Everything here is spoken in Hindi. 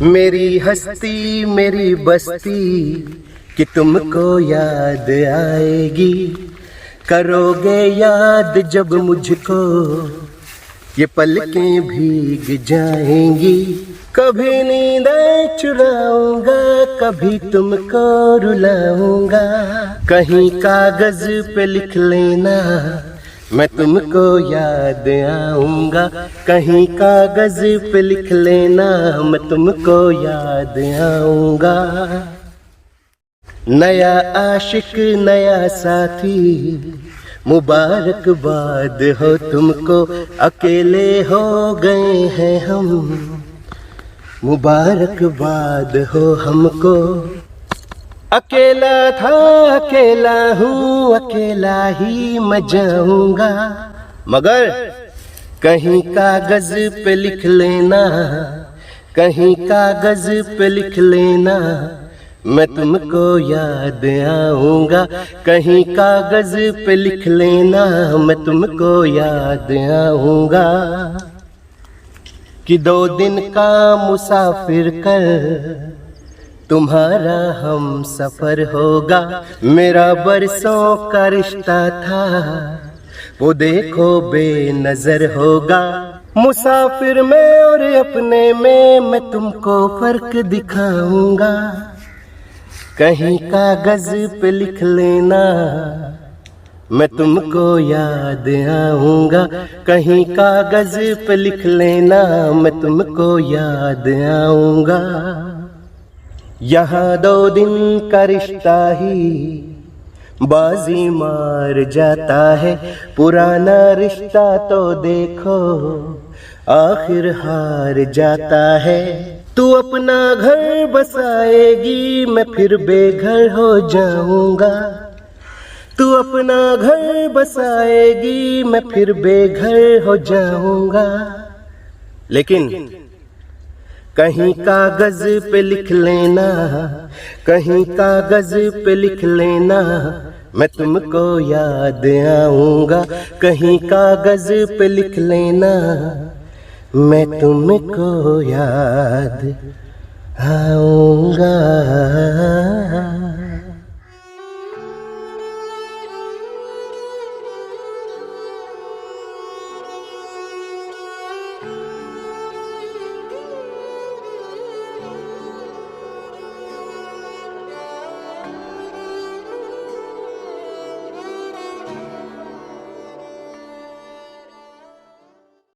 मेरी हस्ती मेरी बस्ती कि तुमको याद आएगी, करोगे याद जब मुझको ये पलकें भीग जाएंगी। कभी नींदें चुराऊंगा, कभी तुमको रुलाऊंगा। कहीं कागज पे लिख लेना मैं तुमको याद आऊंगा, कहीं कागज पे लिख लेना मैं तुमको याद आऊंगा। नया आशिक नया साथी मुबारकबाद हो तुमको, अकेले हो गए हैं हम मुबारकबाद हो हमको। अकेला था अकेला हूँ अकेला ही मैं जाऊंगा, मगर कहीं कागज पे लिख लेना, कहीं कागज पे लिख लेना मैं तुमको याद आऊंगा। कहीं कागज पे लिख लेना मैं तुमको याद आऊंगा। कि 2 दिन का मुसाफिर कर तुम्हारा हम सफर होगा। मेरा बरसों का रिश्ता था वो देखो बेनजर होगा। मुसाफिर में और अपने में मैं तुमको फर्क दिखाऊंगा। कहीं कागज पे लिख लेना मैं तुमको याद आऊंगा, कहीं कागज पे लिख लेना मैं तुमको याद आऊंगा। यहाँ 2 दिन का रिश्ता ही बाजी मार जाता है, पुराना रिश्ता तो देखो आखिर हार जाता है। तू अपना घर बसाएगी मैं फिर बेघर हो जाऊंगा, तू अपना घर बसाएगी मैं फिर बेघर हो जाऊंगा। लेकिन कहीं कागज पे लिख लेना, कहीं कागज पे लिख लेना मैं तुमको याद आऊंगा। कहीं कागज पे लिख लेना मैं तुमको याद आऊंगा।